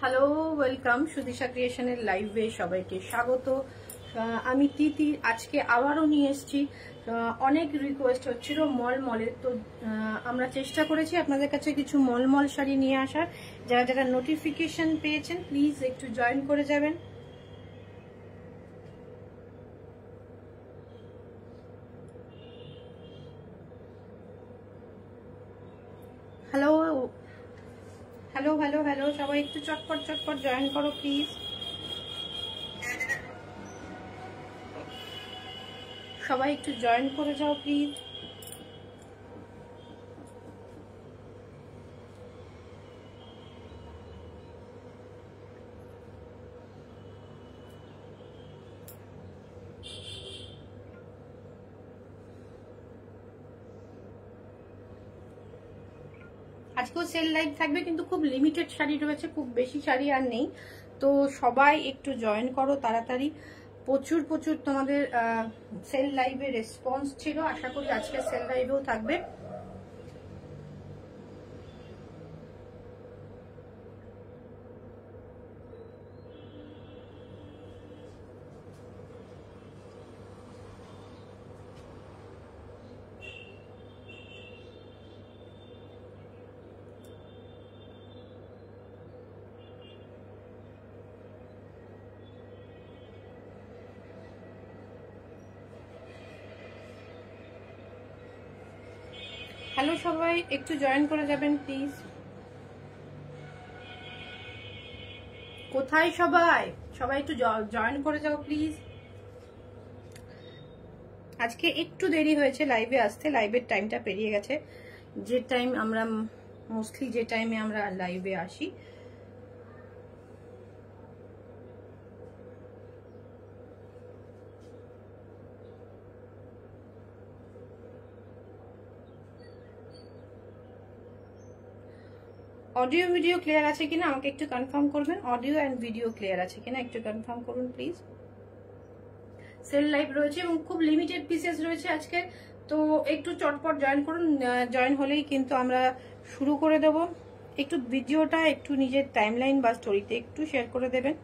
Hello, welcome সুদিশা ক্রিয়েশনের লাইভে সবাইকে স্বাগত। আমি তিতি আজকে আবারও নিয়ে এসেছি। অনেক রিকোয়েস্ট হচ্ছিল মলের, তো আমরা চেষ্টা করেছি আপনাদের কাছে কিছু মল শাড়ি নিয়ে আসার। যারা যারা নোটিফিকেশন পেয়েছেন প্লিজ একটু জয়েন করে যাবেন। হ্যালো হ্যালো হ্যালো হ্যালো, সবাই একটু চটপট চটপট জয়েন করো প্লিজ। সবাই একটু জয়েন করে যাও প্লিজ। আজকেও সেল লাইভ থাকবে, কিন্তু খুব লিমিটেড শাড়ি রয়েছে, খুব বেশি শাড়ি আর নেই। তো সবাই একটু জয়েন করো তাড়াতাড়ি। প্রচুর প্রচুর তোমাদের সেল লাইভে রেসপন্স ছিল, আশা করি আজকে সেল লাইভেও থাকবে। হ্যালো, সবাই একটু জয়েন করে যাবেন প্লিজ। কোথায় সবাই? সবাই একটু জয়েন করে যাও প্লিজ। আজকে একটু দেরি হয়েছে লাইভে আসতে, লাইভের টাইমটা পেরিয়ে গেছে। যে টাইম আমরা মোস্টলি যে টাইমে আমরা লাইভে আসি, অডিও ভিডিও ক্লিয়ার আছে কিনা আমাকে একটু কনফার্ম করবেন। অডিও অ্যান্ড ভিডিও ক্লিয়ার আছে কিনা একটু কনফার্ম করুন প্লিজ। সেল লাইভ রয়েছে এবং খুব লিমিটেড পিসেস রয়েছে আজকে, তো একটু চটপট জয়েন করুন। জয়েন হলেই কিন্তু আমরা শুরু করে দেব। একটু ভিডিওটা একটু নিজের টাইমলাইন বা স্টোরিতে একটু শেয়ার করে দেবেন।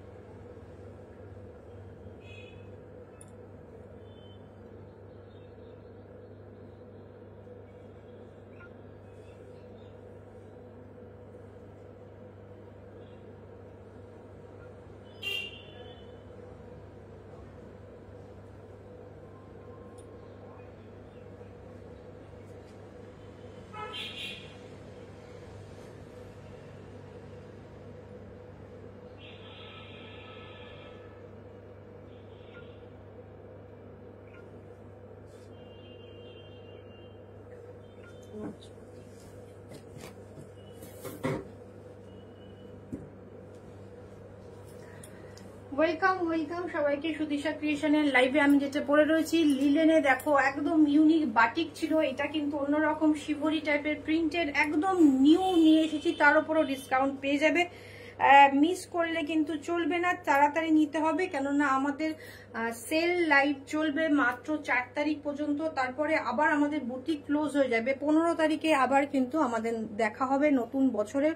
ওয়েলকাম ওয়েলকাম সবাইকে সুদিশা ক্রিয়েশনের লাইভে। আমি যেটা পরে রয়েছি লিলেনে, দেখো একদম ইউনিক বাটিক ছিল এটা, কিন্তু অন্যরকম শিবরি টাইপের প্রিন্টের, একদম নিউ নিয়ে এসেছি। তার উপরও ডিসকাউন্ট পেয়ে যাবে, মিস করলে কিন্তু চলবে না, তাড়াতাড়ি নিতে হবে, কেননা আমাদের সেল লাইভ চলবে মাত্র 4 তারিখ পর্যন্ত। তারপরে আবার আমাদের বুটিক ক্লোজ হয়ে যাবে। 15 তারিখে আবার কিন্তু আমাদের দেখা হবে নতুন বছরের,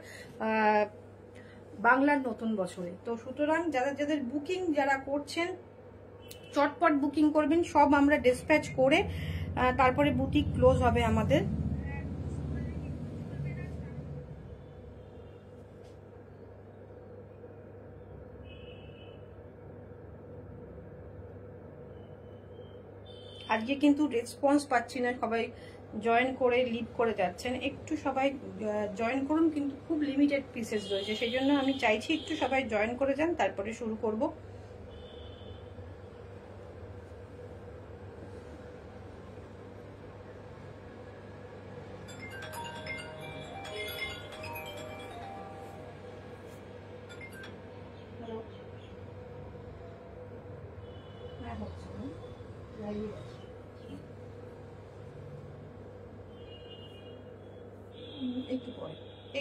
বাংলার নতুন বছরে। তো সুতরাং যাদের বুকিং যারা করছেন চটপট বুকিং করবেন, সব আমরা ডিসপ্যাচ করে তারপরে বুটিক ক্লোজ হবে আমাদের। আজকে কিন্তু রেসপন্স পাচ্ছি না, সবাই জয়েন করে লিভ করে যাচ্ছেন। একটু সবাই জয়েন করুন, কিন্তু খুব লিমিটেড পিসেস রয়েছে, সেই জন্য আমি চাইছি একটু সবাই জয়েন করে যান, তারপরে শুরু করব।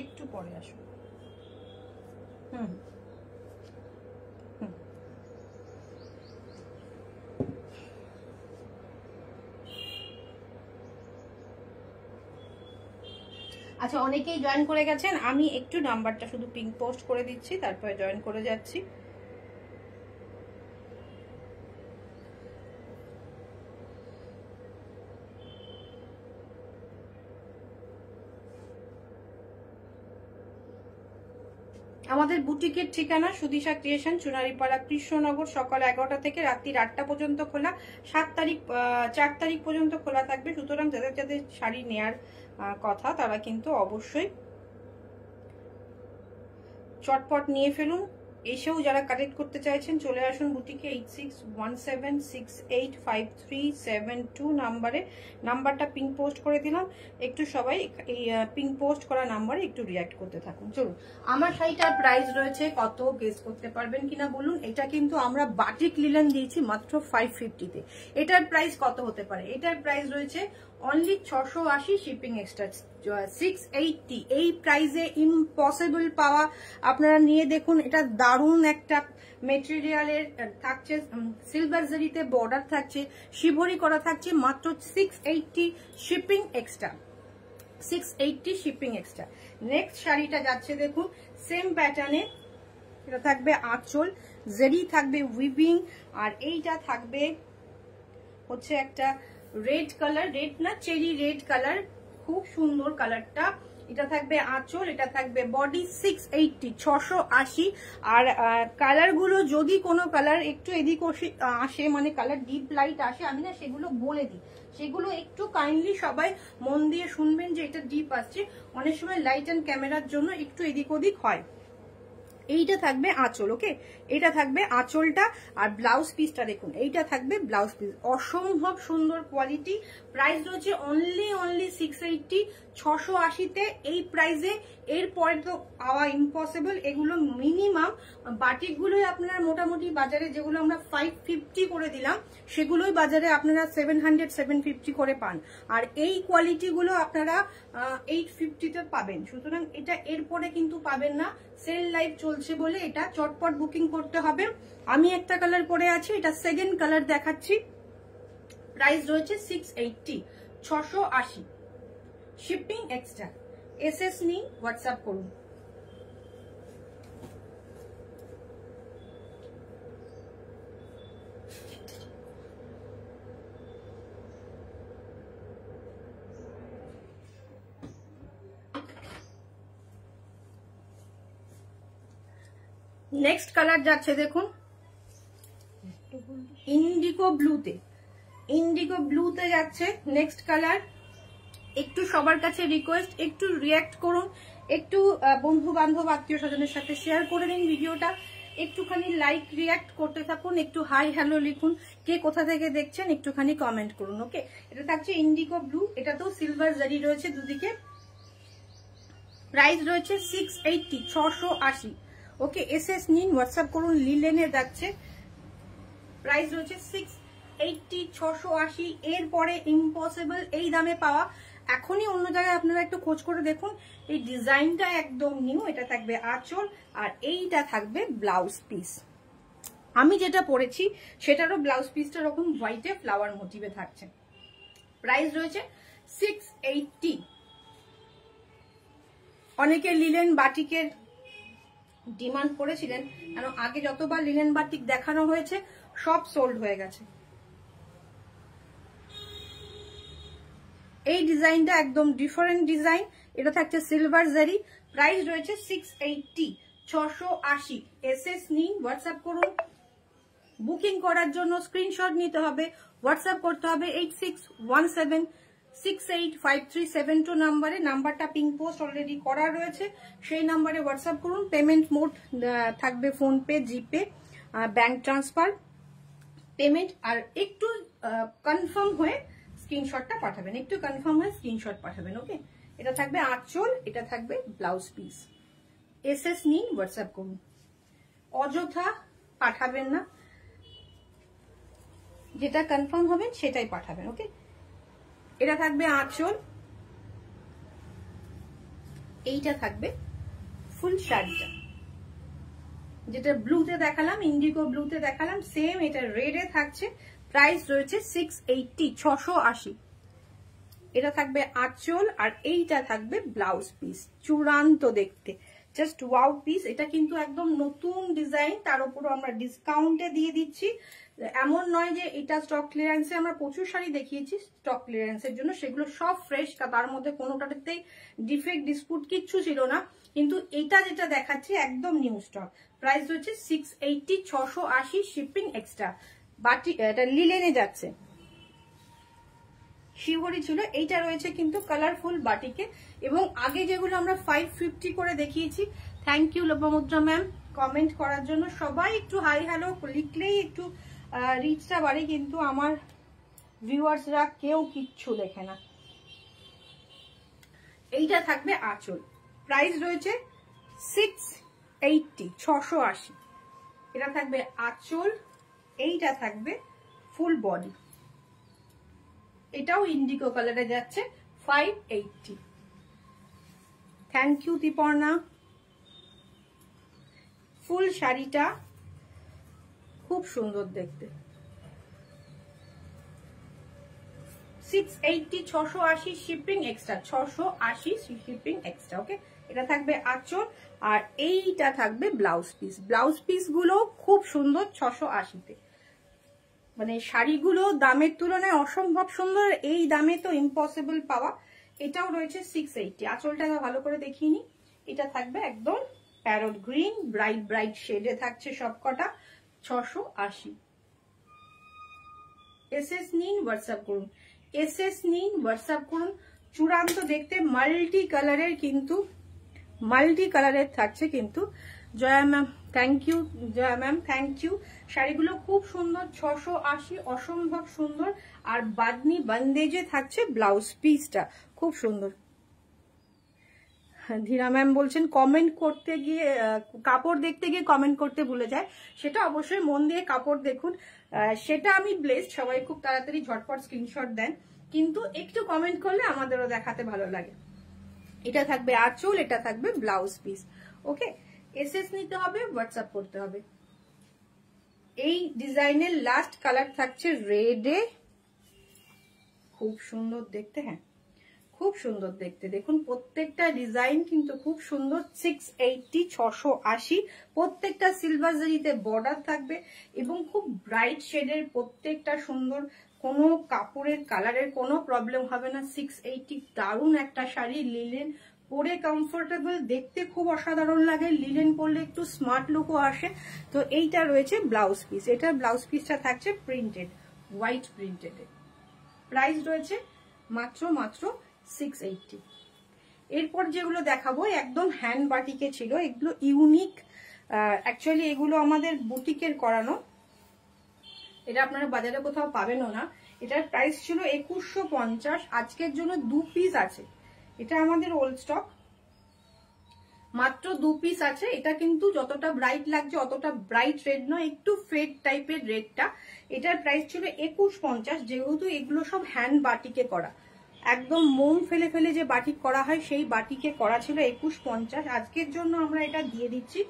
একটু পরে আসুন। আচ্ছা, অনেকেই জয়েন করে গেছেন, আমি একটু নাম্বারটা শুধু পিং পোস্ট করে দিচ্ছি, তারপরে জয়েন করে যাচ্ছি। আমাদের বুটিকের ঠিকানা সুদিশা ক্রিয়েশন, চুনারিপাড়া, কৃষ্ণনগর। সকাল 11টা থেকে রাত্রি 8টা পর্যন্ত খোলা। 4 তারিখ পর্যন্ত খোলা থাকবে। সুতরাং যাদের যাদের শাড়ি নেয়ার কথা তারা কিন্তু অবশ্যই চটপট নিয়ে ফেলুন। এসেও যারা কালেক্ট করতে চাইছেন চলে আসুন বুটিকে। 8617685372 নাম্বারে, নাম্বারটা পিং পোস্ট করে দিলাম। একটু সবাই এই পিং পোস্ট করা নাম্বারে একটু রিঅ্যাক্ট করতে থাকুন। চলুন, আমার শাড়িটার প্রাইস রয়েছে কত গেস করতে পারবেন কিনা বলুন। এটা কিন্তু আমরা বাটিক লিলেন দিয়েছি মাত্র 550-তে। এটার প্রাইস কত হতে পারে? এটার প্রাইস রয়েছে অনলি 680, শিপিং এক্সট্রা 680। এই প্রাইসে ইম্পসিবল পাওয়া। আপনারা নিয়ে দেখুন, এটা দারুণ একটা মেটেরিয়ালের থাকছে, সিলভার জারিতে বর্ডার থাকছে, শিবরি করা থাকছে, মাত্র 680 shipping extra. 680 shipping extra. Next শাড়িটা যাচ্ছে দেখুন সেম প্যাটার্নে। এটা থাকবে আঁচল, জারি থাকবে উইভিং, আর এইটা থাকবে হচ্ছে একটা রেড কালার, রেড না চেরি রেড কালার, খুব সুন্দর কালারটা। এটা থাকবে আঁচল, এটা থাকবে বডি। 680, 680। আর কালার গুলো যদি কোনো কালার একটু এদিক আসে, মানে কালার ডিপ লাইট আসে, আমি না সেগুলো বলে দিই, সেগুলো একটু কাইন্ডলি সবাই মন দিয়ে শুনবেন যে এটা ডিপ আসছে। অনেক সময় লাইট অ্যান্ড ক্যামেরার জন্য একটু এদিক ওদিক হয়। এইটা থাকবে আঁচল, ওকে, এটা থাকবে আঁচলটা। আর ব্লাউজ পিসটা দেখুন, এইটা থাকবে ব্লাউজ পিস। অসম্ভব সুন্দর কোয়ালিটি। প্রাইস রয়েছে অনলি 680, 680-তে এই প্রাইসে। এরপরে তো পাওয়া ইম্পসিবল। এগুলো মিনিমাম বাটিকগুলোই আপনারা মোটামুটি বাজারে যেগুলো আমরা 550 করে দিলাম, সেগুলোই বাজারে আপনারা 700, 750 করে পান। আর এই কোয়ালিটিগুলো আপনারা 850-তে পাবেন। সুতরাং এটা এরপরে কিন্তু পাবেন না। সেল লাইভ চলছে বলে এটা চটপট বুকিং করতে হবে। আমি একটা কালার পরে আছি, এটা সেকেন্ড কালার দেখাচ্ছি। প্রাইস রয়েছে 680, 680 শিপিং এক্সট্রা। এসএস নিন, হোয়াটসঅ্যাপ করুন। নেক্সট কালার যাচ্ছে দেখুন ইন্ডিগো ব্লুতে, ইন্ডিগো ব্লুতে যাচ্ছে নেক্সট কালার। একটু সবার কাছে রিকোয়েস্ট, একটু রিঅ্যাক্ট করুন, একটু বন্ধু বান্ধব আত্মীয় স্বজনের সাথে শেয়ার করে দিন ভিডিওটা, একটুখানি লাইক রিঅ্যাক্ট করতে থাকুন, একটু হাই হ্যালো লিখুন, কে কোথা থেকে দেখছেন একটুখানি কমেন্ট করুন। ওকে, এটা থাকছে ইন্ডিগো ব্লু, এটাতেও সিলভার জারি রয়েছে দুদিকে। প্রাইস রয়েছে 680, 680। ওকে, এসএস নিন, হোয়াটসঅ্যাপ করুন। লিলেনে যাচ্ছে, প্রাইস রয়েছে 680, 680। এরপরে ইম্পসিবল এই দামে পাওয়া। এখনই অন্য জায়গায় আপনারা একটু খোঁজ করে দেখুন। এই ডিজাইনটা একদম নিউ। এটা থাকবে আঁচল, আর এইটা থাকবে ব্লাউজ পিস। আমি যেটা পরেছি সেটারও ব্লাউজ পিসটা এরকম হোয়াইটে ফ্লাওয়ার মোটিভে থাকছে। প্রাইস রয়েছে 680। অনেকে লিলেন বাটিকের ডিমান্ড করেছিলেন, কারণ আগে যতবার লিলেন বাটিক দেখানো হয়েছে সব সোল্ড হয়ে গেছে। এই ডিজাইনটা একদম ডিফারেন্ট ডিজাইন। এটা থাকছে সিলভার জারি। প্রাইস রয়েছে 680, 680। এসএস নিন, হোয়াটসঅ্যাপ করুন। বুকিং করার জন্য স্ক্রিনশট নিতে হবে, হোয়াটসঅ্যাপ করতে হবে 8617685372 নাম্বারে। নাম্বারটা পিং পোস্ট অলরেডি করা রয়েছে, সেই নাম্বারে হোয়াটসঅ্যাপ করুন। পেমেন্ট মোড থাকবে ফোনপে, জিপে, ব্যাংক ট্রান্সফার পেমেন্ট। আর একটু কনফার্ম হয়ে স্ক্রিনশটটা পাঠাবেন, একটু কনফার্ম হয়ে স্ক্রিনশট পাঠাবেন। ওকে, এটা থাকবে আঁচল, এটা থাকবে ব্লাউজ পিস। এসএস নিন, হোয়াটসঅ্যাপ করুন। অযথা পাঠাবেন না, যেটা কনফার্ম হবে সেটাই পাঠাবেন। ওকে, এটা থাকবে আঁচল, এইটা থাকবে ফুল শাড়িটা। যেটা ব্লুতে দেখালাম, ইন্ডিগো ব্লুতে দেখালাম, সেম এটা রেডে থাকছে। প্রাইস রয়েছে 680, 680। এটা থাকবে আঁচল, আর এইটা থাকবে ব্লাউজ পিস। চূড়ান্ত দেখতে, জাস্ট ওয়াও পিস। এটা কিন্তু একদম নতুন ডিজাইন, তার উপরও আমরা ডিসকাউন্টে দিয়ে দিচ্ছি। এমন নয় যে এটা স্টক ক্লিয়ারেন্সে, আমরা প্রচুর শাড়ি দেখিয়েছি স্টক ক্লিয়ারেন্সের জন্য, সেগুলো সব ফ্রেশ, তার মধ্যে কোনোটাতেই ডিফেক্ট ডিসপুট কিচ্ছু ছিল না। কিন্তু এটা যেটা দেখাচ্ছি একদম নিউ স্টক। প্রাইস হচ্ছে 680, 680 শিপিং এক্সট্রা। বাটি এটা লিলেনে যাচ্ছে, শিবরি ছিল। এইটা রয়েছে কিন্তু কালারফুল বাটিকে, এবং আগে যেগুলো আমরা 550 করে দেখিয়েছি। Thank you Lopamudra ma'am comment করার জন্য। সবাই একটু হাই হ্যালো লিখলেই একটু রিচটা বাড়ে, কিন্তু আমার ভিউয়ার্সরা কেউ কিচ্ছু লেখে না। এইটা থাকবে আঁচল, প্রাইস রয়েছে 680, 680। এটা থাকবে আঁচল, এইটা থাকবে ফুল বডি। এটাও ইন্ডিগো কালারে যাচ্ছে, 580। Thank you Diparna. ফুল শাড়িটা খুব সুন্দর দেখতে। 680, 680 শিপিং এক্সট্রা, 680 শিপিং এক্সট্রা। ওকে, এটা থাকবে আঁচল, আর এইটা থাকবে ব্লাউজ পিস। ব্লাউজ পিস গুলো খুব সুন্দর 680-তে। মানে শাড়িগুলো দামের তুলনায় অসম্ভব সুন্দর, এই দামে তো ইম্পসিবল পাওয়া। এটাও রয়েছে 680। আঁচলটা ভালো করে দেখিয়ে নি। এটা থাকবে একদম প্যারট গ্রিন, ব্রাইট ব্রাইট শেডে থাকছে সবকটা, 680। এসএস নিন, হোয়াটসঅ্যাপ করুন, এসএস নিন, হোয়াটসঅ্যাপ করুন। চূড়ান্ত দেখতে মাল্টি কালারের, কিন্তু মাল্টি কালারের থাকছে কিন্তু। Jaya ma'am thank you, Jaya ma'am thank you. শাড়িগুলো খুব সুন্দর, 680, অসম্ভব সুন্দর। আর বাদনি বন্দেজে থাকছে ব্লাউজ পিসটা, খুব সুন্দর। ধীরা ম্যাম বলছেন কমেন্ট করতে গিয়ে, কাপড় দেখতে গিয়ে কমেন্ট করতে ভুলে যায়। সেটা অবশ্যই মন দিয়ে কাপড় দেখুন, সেটা আমি ব্লেসড। সবাই খুব তাড়াতাড়ি ঝটপট স্ক্রিনশট দেন, কিন্তু একটু কমেন্ট করলে আমাদেরও দেখাতে ভালো লাগে। এটা থাকবে আঁচল, এটা থাকবে ব্লাউজ পিস। ওকে, এসএস নিতে হবে, হোয়াটসঅ্যাপ করতে হবে। এই ডিজাইনের লাস্ট কালার থাকছে রেডে, খুব সুন্দর দেখতে। হ্যাঁ, খুব সুন্দর দেখতে। দেখুন প্রত্যেকটা ডিজাইন কিন্তু খুব সুন্দর। 680, 680। প্রত্যেকটা সিলভার জারিতে বর্ডার থাকবে, এবং খুব ব্রাইট শেডের, প্রত্যেকটা সুন্দর। কোনো কাপড়ের কালারের কোনো প্রবলেম হবে না। 680, দারুণ একটা শাড়ি। লিলেন পরে কমফোর্টেবল, দেখতে খুব অসাধারণ লাগে। লিলেন পরলে একটু স্মার্ট লুকও আসে। তো এইটা রয়েছে ব্লাউজ পিস। এটার ব্লাউজ পিসটা থাকছে প্রিন্টেড, হোয়াইট প্রিন্টেড। প্রাইস রয়েছে মাত্র 680। এরপর যেগুলো দেখাবো একদম হ্যান্ড বাটিকে ছিল, এগুলো ইউনিক। অ্যাকচুয়ালি এগুলো আমাদের বুটিকের করানো, এটা আপনারা বাজারে কোথাও পাবেনও না। এটার প্রাইস ছিল 2150। আজকের জন্য 2 পিস আছে, এটা আমাদের ওল্ড স্টক, মাত্র 2 পিস আছে। এটা কিন্তু যতটা ব্রাইট লাগছে অতটা ব্রাইট রেড নয়, একটু ফেড টাইপের রেডটা। এটার প্রাইস ছিল 2150। যেহেতু এগুলো সব হ্যান্ড বাটিকে করা, একদম মোম ফেলে ফেলে যে বাটিক করা হয় সেই বাটিকে করা ছিল 2150। আজকের জন্য আমরা এটা দিয়ে দিচ্ছি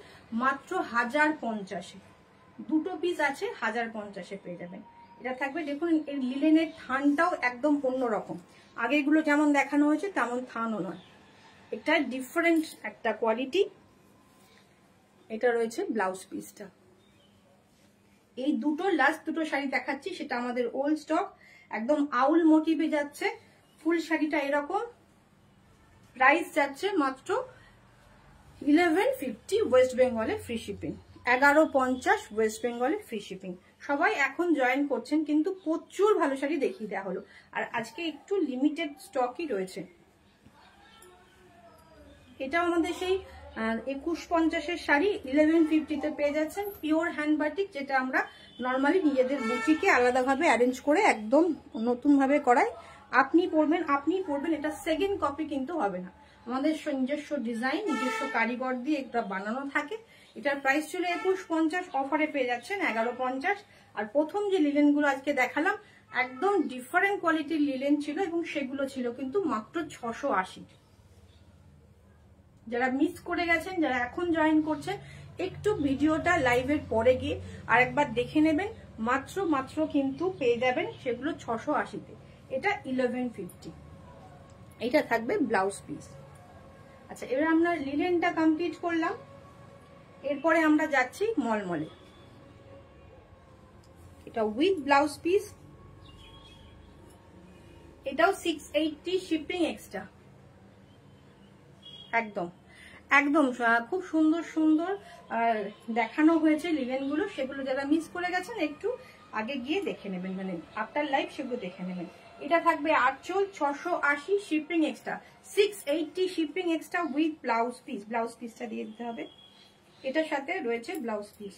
মাত্র 1050-এ। 2 পিস আছে, 1050-এ পেয়ে যাবেন। এটা থাকবে, দেখুন এই লিলেনের থানটাও একদম অন্যরকম। আগেগুলো যেমন দেখানো হয়েছে তেমন থানও নয়, এটা ডিফারেন্ট একটা কোয়ালিটি। এটা রয়েছে ব্লাউজ পিসটা। এই লাস্ট দুটো শাড়ি দেখাচ্ছি, সেটা আমাদের ওল্ড স্টক, একদম আউল মোটিভে যাচ্ছে। ফুল শাড়িটা এরকম, প্রাইস যাচ্ছে মাত্র 1150 ওয়েস্ট বেঙ্গলে ফ্রি শিপিং, 1150 ওয়েস্ট বেঙ্গলে ফ্রি শিপিং। সবাই এখন জয়েন করছেন, কিন্তু প্রচুর ভালো শাড়ি দেখিয়ে দেওয়া হলো, আর আজকে একটু লিমিটেড স্টকই রয়েছে। এটা আমাদের সেই 2150-এর শাড়ি 1150-তে পেয়ে যাচ্ছেন। পিওর হ্যান্ড বাটিক, যেটা আমরা নর্মালি নিজেদের বুটিকে আলাদাভাবে অ্যারেঞ্জ করে একদম নতুন ভাবে করাই। আপনি পরবেন, এটা সেকেন্ড কপি কিন্তু হবে না। আমাদের নিজস্ব ডিজাইন, নিজস্ব কারিগর দিয়ে এটা বানানো থাকে। এটার প্রাইস ছিল 2150, অফারে পেয়ে যাচ্ছেন 1150। আর প্রথম যে লিলেন গুলো আজকে দেখালাম একদম ডিফারেন্ট কোয়ালিটির লিলেন ছিল, এবং সেগুলো ছিল কিন্তু মাত্র 680। যারা মিস করে গেছেন, যারা এখন জয়েন করছেন, একটু ভিডিওটা লাইভের পরে গিয়ে আর একবার দেখে নেবেন। মাত্র কিন্তু পেয়ে যাবেন সেগুলো 680-তে। এটা 1150। এটা থাকবে ব্লাউজ পিস। আচ্ছা, এবার আমরা লিলেনটা কমপ্লিট করলাম, এরপরে আমরা যাচ্ছি মলমলে। এটা উইথ ব্লাউজ পিস, এটাও 680 শিপিং এক্সট্রা। একদম একদম খুব সুন্দর সুন্দর দেখানো হয়েছে লিলেন গুলো, সেগুলো যারা মিস করে গেছেন একটু আগে গিয়ে দেখে নেবেন, মানে আফটার লাইভ সেগুলো দেখে নেবেন। এটা থাকবে আঁচল 680 shipping extra, 680 shipping extra with blouse piece. Blouse পিসটা দিয়ে দিতে হবে, এটার সাথে রয়েছে ব্লাউজ পিস।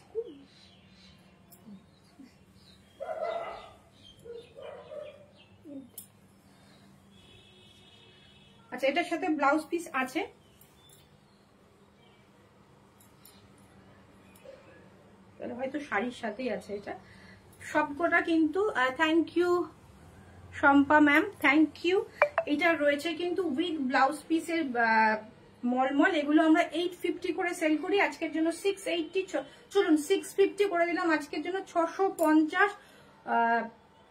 আচ্ছা, এটার সাথে ব্লাউজ পিস আছে। হয়তো শাড়ির সাথেই আছে এটা সবকটা কিন্তু। Thank you Shampa ma'am, thank you. এটা রয়েছে কিন্তু উইথ ব্লাউজ পিসের মলমল। এগুলো আমরা 850 করে সেল করি, আজকের জন্য 680, চলুন 650 করে দিলাম আজকের জন্য। 650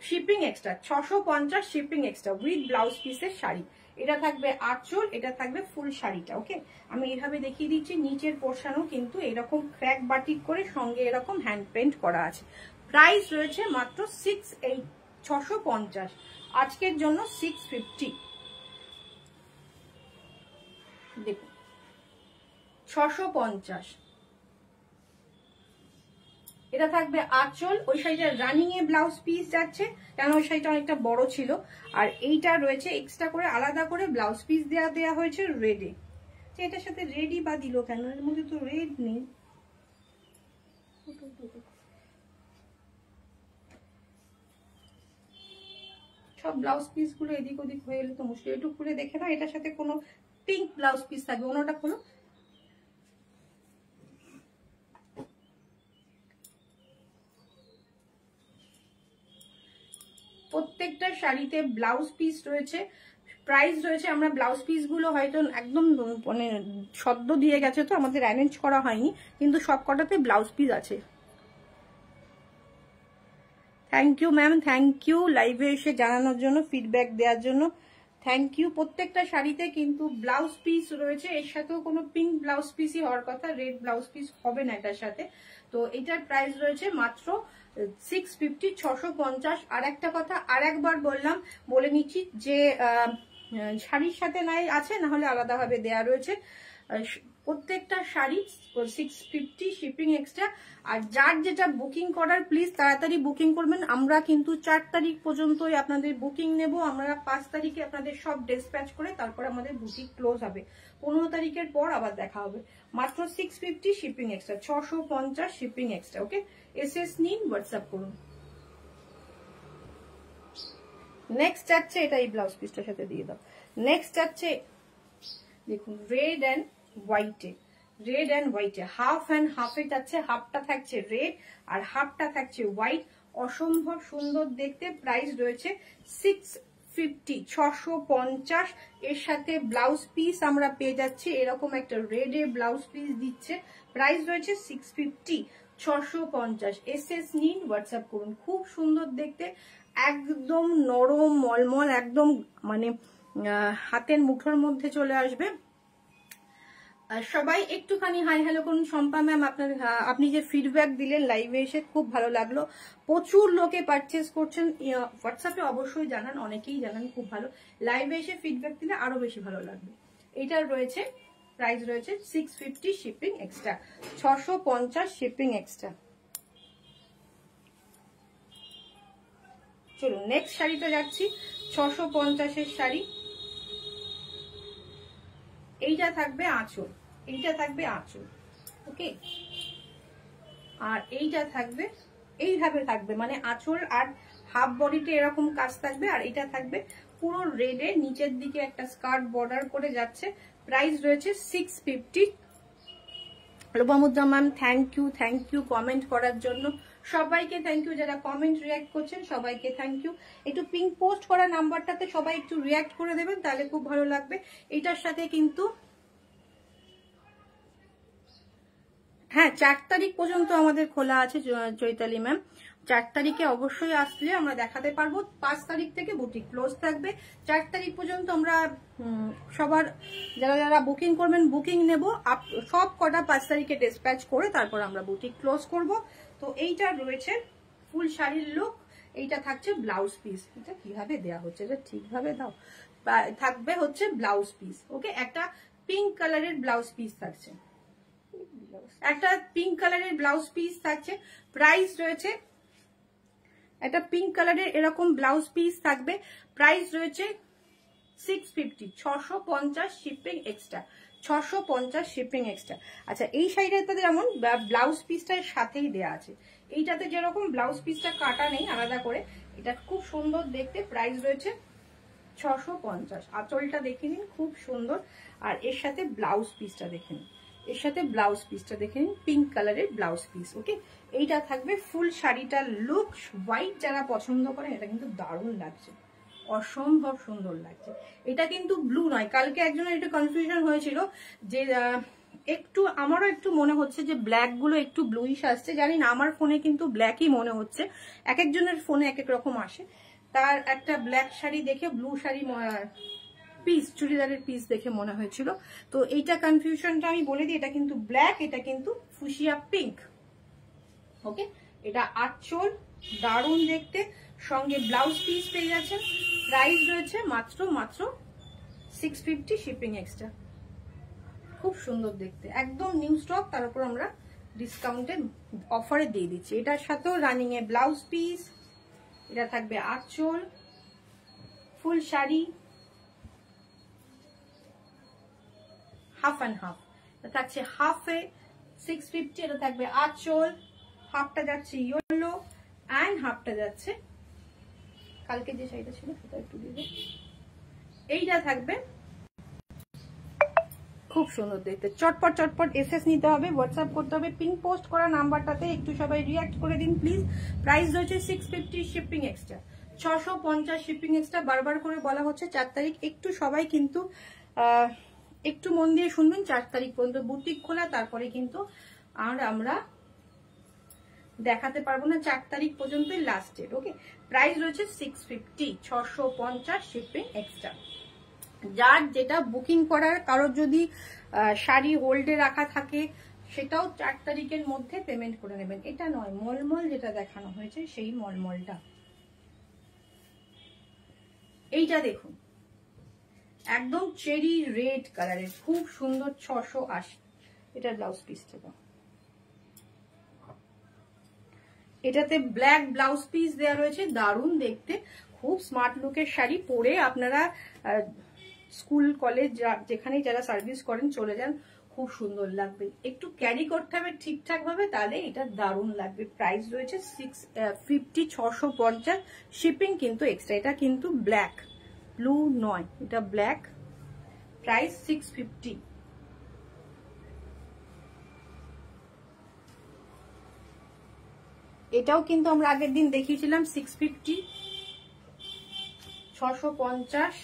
shipping extra, 650 shipping extra with blouse পিসের শাড়ি। এটা থাকবে আঁচল, এটা থাকবে ফুল শাড়িটা। ওকে, আমি এইভাবে দেখিয়ে দিচ্ছি। নিচের পোর্শনও কিন্তু এরকম ক্র্যাক বাটিক করে সঙ্গে এরকম হ্যান্ড পেন্ট করা আছে। প্রাইস রয়েছে মাত্র 650, আজকের জন্য 650। দেখুন 650। এটা থাকবে আঁচল, ওই শাড়িটা রানিং এ ব্লাউজ পিস যাচ্ছে, কারণ ওই শাড়িটা অনেকটা বড় ছিল। আর এইটা রয়েছে এক্সট্রা করে আলাদা করে ব্লাউজ পিস দেওয়া হয়েছে রেডে। এটার সাথে রেডই বা দিল কেন, এর মধ্যে তো রেড নেই। সব ব্লাউজ পিস গুলো এদিক ওদিক হয়ে গেলে তো মুশকিল। একটু খুলে দেখে না, এটার সাথে কোনো পিঙ্ক ব্লাউজ পিস থাকবে, ওনাটা খোলো। প্রত্যেকটা শাড়িতে ব্লাউজ পিস রয়েছে, প্রাইস রয়েছে। আমরা ব্লাউজ পিস গুলো হয়তো একদম মানে সদ্য দিয়ে গেছে, তো আমাদের অ্যারেঞ্জ করা হয়নি, কিন্তু সব কটাতে ব্লাউজ পিস আছে। Thank you ma'am, thank you লাইভে এসে জানানোর জন্য, ফিডব্যাক দেওয়ার জন্য থ্যাংক ইউ। প্রত্যেকটা শাড়িতে কিন্তু ব্লাউজ পিস রয়েছে, এর সাথেও কোনো পিঙ্ক ব্লাউজ পিসই হওয়ার কথা, রেড ব্লাউজ পিস হবে না এটার সাথে। তো এটার প্রাইস রয়েছে মাত্র 650, 650। আর একটা কথা আর একবার বলে নিচ্ছি যে শাড়ির সাথে নাই আছে, না হলে আলাদাভাবে দেয়া রয়েছে। প্রত্যেকটা শাড়ি 650 শিপিং এক্সট্রা। আর যার যেটা বুকিং করার প্লিজ তাড়াতাড়ি বুকিং করবেন। আমরা কিন্তু 4 তারিখ পর্যন্তই আপনাদের বুকিং নেব। আমরা 5 তারিখে আপনাদের সব ডিসপ্যাচ করে তারপর আমাদের বুকিং ক্লোজ হবে। 15 তারিখের পর আবার দেখা হবে। মাত্র 650 শিপিং এক্সট্রা, 650 শিপিং এক্সট্রা। ওকে, এসএস নিন, হোয়াটসঅ্যাপ করুন। নেক্সট যাচ্ছে, এটা এই ব্লাউজ পিসটার সাথে দিয়ে দাও। নেক্সট যাচ্ছে দেখুন রেড অ্যান্ড হোয়াইটে, রেড অ্যান্ড হোয়াইটে হাফ অ্যান্ড হাফে যাচ্ছে। হাফটা থাকছে রেড আর হাফটা থাকছে হোয়াইট, অসম্ভব সুন্দর দেখতে। প্রাইস রয়েছে 650, 650। এর সাথে ব্লাউজ পিস আমরা পেয়ে যাচ্ছি, এরকম একটা রেডে ব্লাউজ পিস দিচ্ছে। প্রাইস রয়েছে 650, 650। এসএস নিন, হোয়াটসঅ্যাপ করুন। খুব সুন্দর দেখতে, একদম নরম মলমল, একদম মানে হাতের মুঠোর মধ্যে চলে আসবে। সবাই একটুখানি হাই হ্যালো করুন। শম্পা ম্যাম, আপনি যে ফিডব্যাক দিলেন লাইভে এসে খুব ভালো লাগলো। প্রচুর লোকে পারচেস করছেন, হোয়াটসঅ্যাপে অবশ্যই জানান, অনেকেই জানান, খুব ভালো। লাইভে এসে ফিডব্যাক দিলে আরো বেশি ভালো লাগবে। এটার রয়েছে প্রাইস রয়েছে 650 শিপিং এক্সট্রা, 650 শিপিং এক্সট্রা। চলুন নেক্সট শাড়িটা যাচ্ছি। 650-এর শাড়ি, এইটা থাকবে আঁচল, এইটা থাকবে আঁচল। ওকে, আর এইটা থাকবে এইভাবে থাকবে, মানে আঁচল আর হাফ বডিতে এরকম কাজ থাকবে। আর এটা থাকবে পুরো রেডে, নিচের দিকে একটা স্কার্ট বর্ডার করে যাচ্ছে। প্রাইস রয়েছে 650। Lopamudra ma'am, thank you comment করার জন্য। সবাইকে থ্যাংক ইউ, যারা কমেন্ট রিয়াক্ট করছেন সবাইকে থ্যাংক ইউ। একটু পিঙ্ক পোস্ট করা নাম্বারটাতে সবাই একটু রিয়াক্ট করে দেবেন, তাহলে খুব ভালো লাগবে। এটার সাথে কিন্তু হ্যাঁ 4 তারিখ পর্যন্ত আমাদের খোলা আছে চৈতালি ম্যাম, 4 তারিখে অবশ্যই আসলে আমরা দেখাতে পারবো। 5 তারিখ থেকে বুটিক ক্লোজ থাকবে। 4 তারিখ পর্যন্ত আমরা সবার যারা যারা বুকিং করবেন বুকিং নেব, সব কটা 5 তারিখে ডিসপ্যাচ করে তারপর আমরা বুটিক ক্লোজ করব। তো এইটা রয়েছে ফুল শাড়ির লুক। এইটা থাকছে ব্লাউজ পিস। এটা কিভাবে দেয়া হচ্ছে, এটা ঠিকভাবে দাও। থাকবে হচ্ছে ব্লাউজ পিস। ওকে, একটা পিঙ্ক কালারের ব্লাউজ পিস থাকছে, একটা পিঙ্ক কালারের ব্লাউজ পিস থাকছে। প্রাইস রয়েছে, একটা পিঙ্ক কালারের এরকম ব্লাউজ পিস থাকবে। প্রাইস রয়েছে 650, 650 শিপিং এক্সট্রা, 650 শিপিং এক্সট্রা। আচ্ছা, এই শাড়িটাতে যেমন ব্লাউজ পিসটার সাথেই দেয়া আছে, এইটাতে যেরকম ব্লাউজ পিসটা কাটা নেই আলাদা করে, এটা খুব সুন্দর দেখতে। প্রাইস রয়েছে 650। আঁচলটা দেখে নিন, খুব সুন্দর। আর এর সাথে ব্লাউজ পিসটা দেখে নিন, এর সাথে ব্লাউজ পিসটা দেখে নিন, পিঙ্ক কালারের ব্লাউজ পিস। ওকে, এইটা থাকবে ফুল শাড়িটার লুক। হোয়াইট যারা পছন্দ করেন, এটা কিন্তু দারুণ লাগছে, অসম্ভব সুন্দর লাগছে। এটা কিন্তু ব্লু নয়। কালকে একজনের একটু কনফিউশন হয়েছিল যে একটু, আমারও একটু মনে হচ্ছে যে ব্ল্যাক গুলো একটু ব্লুইশ আসছে, জানি না, আমার ফোনে কিন্তু ব্ল্যাকই মনে হচ্ছে। এক একজনের ফোনে এক এক রকম আসে। তার একটা ব্ল্যাক শাড়ি দেখে ব্লু শাড়ি পিস, চুড়িদারের পিস দেখে মনে হয়েছিল। তো এইটা কনফিউশনটা আমি বলে দিই, এটা কিন্তু ব্ল্যাক, এটা কিন্তু ফুশিয়া পিঙ্ক। ওকে, এটা আঁচল, দারুণ দেখতে, সঙ্গে ব্লাউজ পিস পেয়ে যাচ্ছেন। প্রাইস রয়েছে মাত্র 650 শিপিং এক্সট্রা। খুব সুন্দর দেখতে, একদম নিউ স্টক, তার উপর আমরা ডিসকাউন্টের অফারে দিয়ে দিচ্ছি। এটার সাথেও রানিং এ ব্লাউজ পিস, এটা থাকবে আঁচল, ফুল শাড়ি হাফ অ্যান্ড হাফ, এটা থাকছে হাফে 650। এটা থাকবে আঁচল, হাফটা যাচ্ছে ইয়েলো অ্যান্ড হাফটা যাচ্ছে, কালকে যে শাড়িটা ছিল সেটা একটু দিবে, এইটা থাকবে। খুব সুন্দর দেখতে, চটপট চটপট এসএস নিতে হবে, হোয়াটসঅ্যাপ করতে হবে পিন পোস্ট করা নাম্বারটাতে। একটু সবাই রিঅ্যাক্ট করে দিন প্লিজ। প্রাইস রয়েছে 650 শিপিং এক্সট্রা, 650 শিপিং এক্সট্রা। বারবার করে বলা হচ্ছে 4 তারিখ, একটু সবাই কিন্তু একটু মন দিয়ে শুনবেন। 4 তারিখ পর্যন্ত বুটিক খোলা, তারপরে কিন্তু আর আমরা দেখাতে পারবো না। 4 তারিখ পর্যন্তই লাস্ট ডেট। ওকে, প্রাইস রয়েছে 650, 650 শিপিং এক্সট্রা। যার যেটা বুকিং করার, কারোর যদি শাড়ি হোল্ডে রাখা থাকে সেটাও 4 তারিখের মধ্যে পেমেন্ট করে নেবেন। এটা নয়, মলমল যেটা দেখানো হয়েছে সেই মলমলটা। এইটা দেখুন, একদম চেরি রেড কালারের, খুব সুন্দর, 680। এটার ব্লাউজ পিসটা দাও। এটাতে ব্ল্যাক ব্লাউজ পিস দেওয়া রয়েছে, দারুণ দেখতে, খুব স্মার্ট লুকের শাড়ি। পরে আপনারা স্কুল কলেজ যেখানেই যারা সার্ভিস করেন চলে যান, খুব সুন্দর লাগবে। একটু ক্যারি করতে হবে ঠিকঠাক ভাবে, তাহলে এটা দারুণ লাগবে। প্রাইস রয়েছে 650, 650 শিপিং কিন্তু এক্সট্রা। এটা কিন্তু ব্ল্যাক, ব্লু নয়, এটা ব্ল্যাক। প্রাইস 650। এটাও কিন্তু আমরা আগের দিন দেখিয়েছিলাম 650, 650।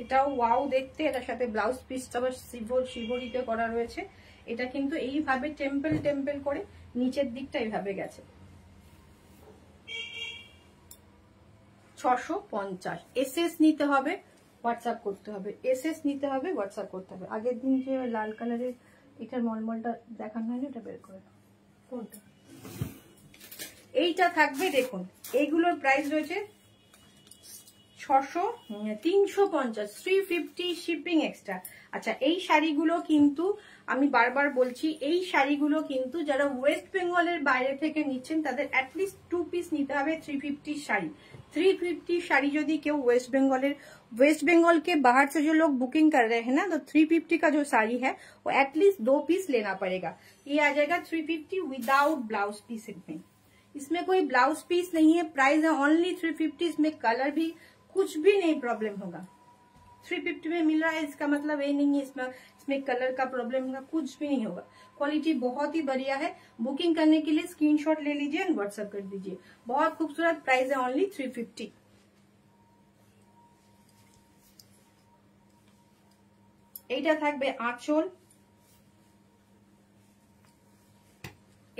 এটাও ওয়াও দেখতে, এটার সাথে ব্লাউজ পিসটা আবার শিভরিতে করা রয়েছে। এটা কিন্তু এইভাবে টেম্পল টেম্পল করে নিচের দিকটা এইভাবে গেছে। 650। এসএস নিতে হবে, হোয়াটসঅ্যাপ করতে হবে, এসএস নিতে হবে, হোয়াটসঅ্যাপ করতে হবে। আগের দিন যে লাল কালারের এটার মলমলটা দেখানো হয়নি, এটা বের করে কোনটা, এইটা থাকবে। দেখুন, এইগুলোর প্রাইস রয়েছে 350, 350 শিপিং এক্সট্রা। আচ্ছা, এই শাড়িগুলো কিন্তু আমি বারবার বলছি, এই শাড়িগুলো কিন্তু যারা ওয়েস্ট বেঙ্গলের বাইরে থেকে নিচ্ছেন তাদের অ্যাটলিস্ট 2 পিস নিতে হবে। 350 শাড়ি, 350 শাড়ি যদি केव वेस्ट बंगाल के बाहर से जो लोग बुकिंग कर रहे हैं ना, तो 350 का जो साड़ी है वो एटलीस्ट 2 पीस लेना पड़ेगा। ये आ जाएगा 350 विदाउट ब्लाउज पीस। इसमें कोई ब्लाउज पीस नहीं है, प्राइस है ओनली 350। इसमें कलर भी कुछ भी नहीं प्रॉब्लम होगा। 350 में मिल रहा है, इसका मतलब ये नहीं है इसमें कलर का प्रॉब्लम होगा, कुछ भी नहीं होगा। क्वालिटी बहुत ही बढ़िया है। बुकिंग करने के लिए स्क्रीनशॉट ले लीजिए एंड व्हाट्सएप कर दीजिए। बहुत खूबसूरत, प्राइस है ओनली 350। এইটা থাকবে আঁচল,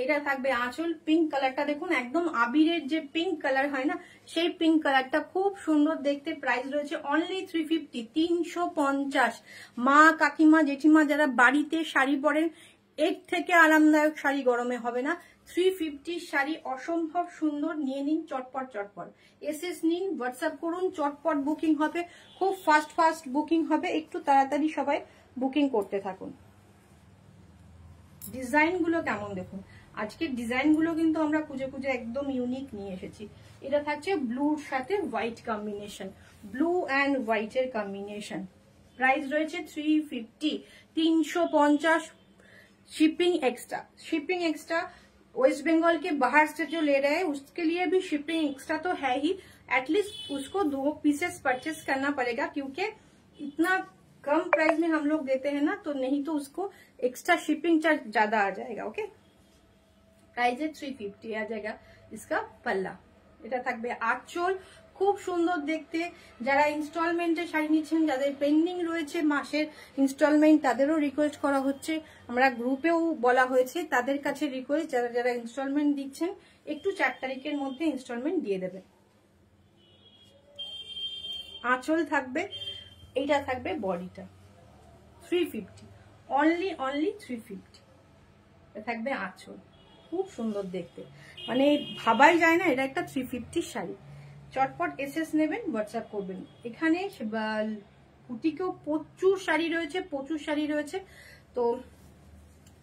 এটা থাকবে আঁচল। পিঙ্ক কালারটা দেখুন, একদম আবিরের যে পিঙ্ক কালার হয় না, সেই পিঙ্ক কালারটা খুব সুন্দর দেখতে। প্রাইস রয়েছে অনলি 350, 350। মা কাকিমা জেঠিমা যারা বাড়িতে শাড়ি পরেন, এর থেকে আরামদায়ক শাড়ি গরমে হবে না। 350 শাড়ি অসম্ভব সুন্দর। নিয়ে নিন চটপট চটপট, এসএস নিন, হোয়াটসঅ্যাপ করুন, চটপট বুকিং হবে, খুব ফাস্ট বুকিং হবে। একটু তাড়াতাড়ি সবাই বুকিং করতে থাকুন। ডিজাইন গুলো কেমন দেখুন, আজকের ডিজাইন গুলো কিন্তু আমরা খুঁজে খুঁজে একদম ইউনিক নিয়ে এসেছি। এটা থাকছে ব্লুর সাথে white combination, blue and white এর কম্বিনেশন। প্রাইস রয়েছে 350, 350। Shipping extra, shipping extra. West Bengal के बाहर से जो ले रहे हैं उसके लिए भी शिपिंग एक्स्ट्रा तो है ही, एटलीस्ट उसको 2 पीसेस परचेस करना पड़ेगा, क्योंकि इतना कम प्राइस में हम लोग देते हैं ना, तो नहीं तो उसको एक्स्ट्रा शिपिंग चार्ज ज्यादा आ जाएगा। ओके, प्राइस है 350 आ जाएगा इसका पल्ला। এটা থাকবে আঁচল, খুব সুন্দর দেখতে। যারা ইনস্টলমেন্টে শাড়ি নিচ্ছেন, যাদের পেন্ডিং রয়েছে মাসের ইনস্টলমেন্ট, তাদেরও রিকোয়েস্ট করা হচ্ছে, আমরা গ্রুপেও বলা হয়েছে তাদের কাছে রিকোয়েস্ট, যারা যারা ইনস্টলমেন্ট দিচ্ছেন একটু 4 তারিখের মধ্যে ইনস্টলমেন্ট দিয়ে দেবে। আঁচল থাকবে, এইটা থাকবে বডিটা। 350, অনলি 350 থাকবে আঁচল। খুব সুন্দর দেখতে, মানে ভাবাই যায় না এটা একটা 350 শাড়ি। চটপট এসএস নেবেন, হোয়াটসঅ্যাপ করবেন। এখানে বুটিকেও প্রচুর শাড়ি রয়েছে, প্রচুর শাড়ি রয়েছে। তো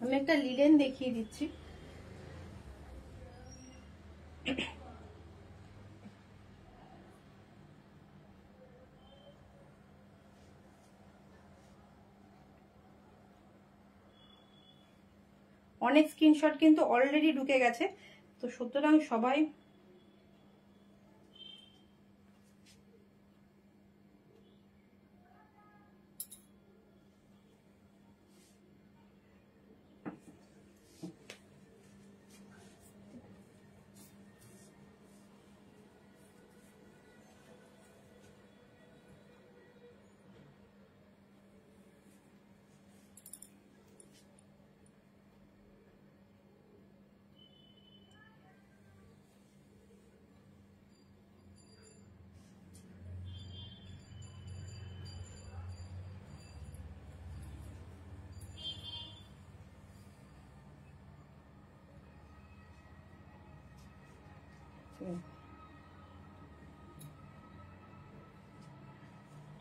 আমি একটা লিলেন দেখিয়ে দিচ্ছি। অনেক স্ক্রিনশট কিন্তু অলরেডি ঢুকে গেছে, তো সুতরাং সবাই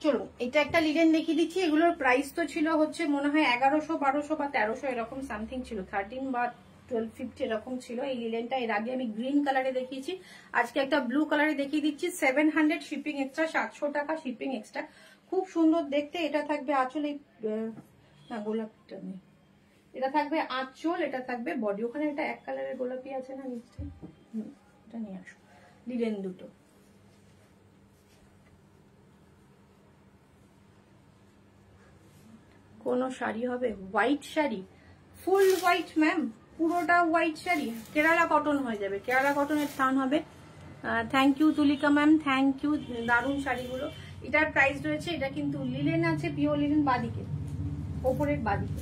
চলুন এটা একটা লিলেন দেখিয়ে দিচ্ছি। এগুলোর প্রাইস তো ছিল হচ্ছে মনে হয় 1100, 1200 বা 1300 এরকম সামথিং ছিল, 13 বা 1250 এরকম ছিল এই লিলেনটা। এর আগে আমি গ্রিন কালারে দেখিয়েছি, আজকে একটা ব্লু কালারে দেখিয়ে দিচ্ছি। 700 শিপিং এক্সট্রা, 700 টাকা শিপিং এক্সট্রা। খুব সুন্দর দেখতে। এটা থাকবে আঁচল, এই না গোলাপটা নেই, এটা থাকবে আঁচল, এটা থাকবে বডি। ওখানে একটা এক কালারের গোলাপি আছে না নিচে, এটা নিয়ে আসো। লিলেন দুটো। কোন শাড়ি হবে? White sari, full white ma'am, পুরোটা হোয়াইট শাড়ি। কেরালা কটন হয়ে যাবে, কেরালা কটনের থান হবে। Thank you Tulika ma'am, thank you. দারুণ শাড়িগুলো। এটার প্রাইস রয়েছে, এটা কিন্তু লিলেন আছে, পিওর লিলেন, বাদিকে ওপরের বাদিকে।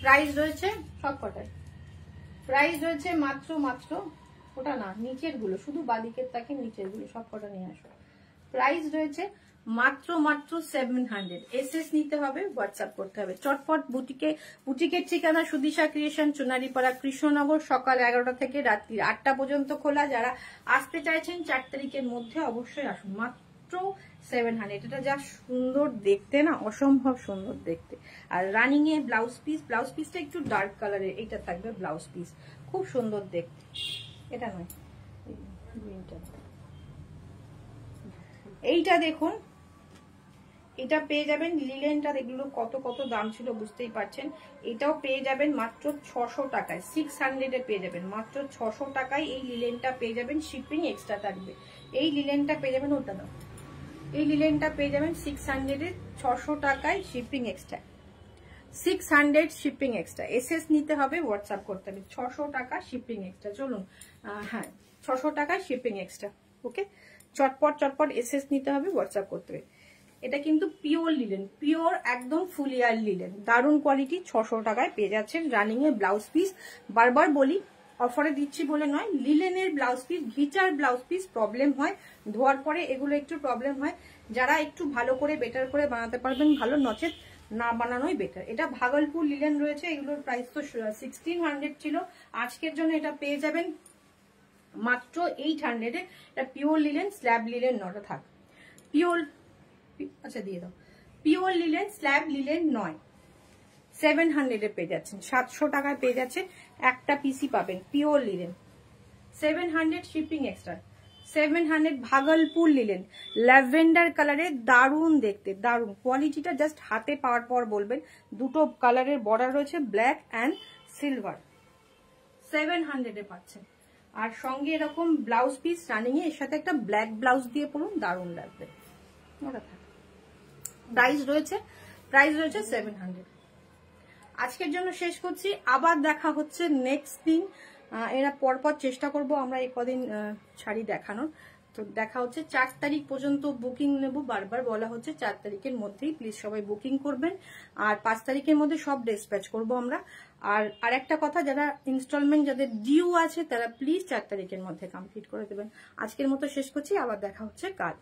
প্রাইস রয়েছে সব কটার, প্রাইস রয়েছে মাত্র ওটা না, নিচের গুলো, শুধু বাদিকের তাকে নিচের গুলো সব কটা নিয়ে আসো। প্রাইস রয়েছে মাত্র 700। এসএস নিতে হবে, হোয়াটসঅ্যাপ করতে হবে চটপট। বুটিকের ঠিকানা সুদিশা ক্রিয়েশন, চুনারিপাড়া, কৃষ্ণনগর। সকাল 11টা থেকে রাত্রি 8টা পর্যন্ত খোলা। যারা আসতে চাইছেন 4 তারিখের মধ্যে অবশ্যই আসুন। মাত্র 700। এটা যা সুন্দর দেখতে না, অসম্ভব সুন্দর দেখতে। আর রানিং এ ব্লাউজ পিস, ব্লাউজ পিসটা একটু ডার্ক কালারের, এইটা থাকবে ব্লাউজ পিস, খুব সুন্দর দেখতে। এটা নয়, এইটা দেখুন, এটা পেয়ে যাবেন লিলেনটা। এগুলো কত কত দাম ছিল বুঝতেই পারছেন। এটাও পেয়ে যাবেন মাত্র 600 টাকায়, 600 পেয়ে যাবেন মাত্র 600 টাকায়। এই লিলেনটা পেয়ে যাবেন, শিপিং এক্সট্রা থাকবে। এই লিলেনটা পেয়ে যাবেন, ওটা দাও, এই লিলেনটা পেয়ে যাবেন 600 600 টাকায় shipping extra. 600 shipping extra. SS নিতে হবে, হোয়াটসঅ্যাপ করতে হবে। 600 টাকা শিপিং এক্সট্রা। চলুন, হ্যাঁ 600 টাকা শিপিং এক্সট্রা। ওকে, চটপট এসএস নিতে হবে, হোয়াটসঅ্যাপ করতে হবে। এটা কিন্তু পিওর লিলেন, পিওর একদম ফুল ইয়ার লিলেন, দারুণ কোয়ালিটি। 600 টাকায় পেয়ে যাচ্ছেন। রানিং এর ব্লাউজ পিস, বারবার বলি অফারে দিচ্ছি বলে নয়, লিলেনের ব্লাউজ পিস, ঘিচার ব্লাউজ পিস প্রবলেম হয় ধোয়ার পরে, এগুলো একটু প্রবলেম হয়। যারা একটু ভালো করে বেটার করে বানাতে পারবেন ভালো, নচেত না বানানোই বেটার। এটা ভাগলপুর লিলেন রয়েছে, এগুলোর প্রাইস তো 1600 ছিল, আজকের জন্য এটা পেয়ে যাবেন মাত্র 800-এ। এটা পিওর লিলেন, স্ল্যাব লিলেন নটা থাক, পিওর, আচ্ছা দিয়ে দাও, পিওর লিলেন স্ল্যাব লিলেন নয়, 700-এ পেয়ে যাচ্ছেন। 700 টাকায় পেয়ে যাচ্ছেন, একটা পিসি পাবেন pure linen, 700 shipping extra. 700 Bhagalpur linen, lavender কালারে, দারুণ দেখতে, দারুণ কোয়ালিটিটা, জাস্ট হাতে পাওয়ার পর বলবেন। দুটো কালারের বর্ডার রয়েছে, ব্ল্যাক অ্যান্ড সিলভার, 700-এ পাচ্ছেন। আর সঙ্গে এরকম ব্লাউজ পিস রানিং এর সাথে একটা ব্ল্যাক ব্লাউজ দিয়ে পরুন, দারুণ লাগবে। প্রাইস রয়েছে 700। আজকের জন্য শেষ করছি, আবার দেখা হচ্ছে নেক্সট দিন। এরা পরপর চেষ্টা করব আমরা এই কদিন শাড়ি দেখানোর। তো দেখা হচ্ছে 4 তারিখ পর্যন্ত বুকিং নেব, বারবার বলা হচ্ছে 4 তারিখের মধ্যেই প্লিজ সবাই বুকিং করবেন। আর 5 তারিখের মধ্যে সব ডিসপ্যাচ করব আমরা। আর একটা কথা, যারা ইনস্টলমেন্ট যাদের ডিউ আছে তারা প্লিজ 4 তারিখের মধ্যে কমপ্লিট করে দেবেন। আজকের মতো শেষ করছি, আবার দেখা হচ্ছে কাল।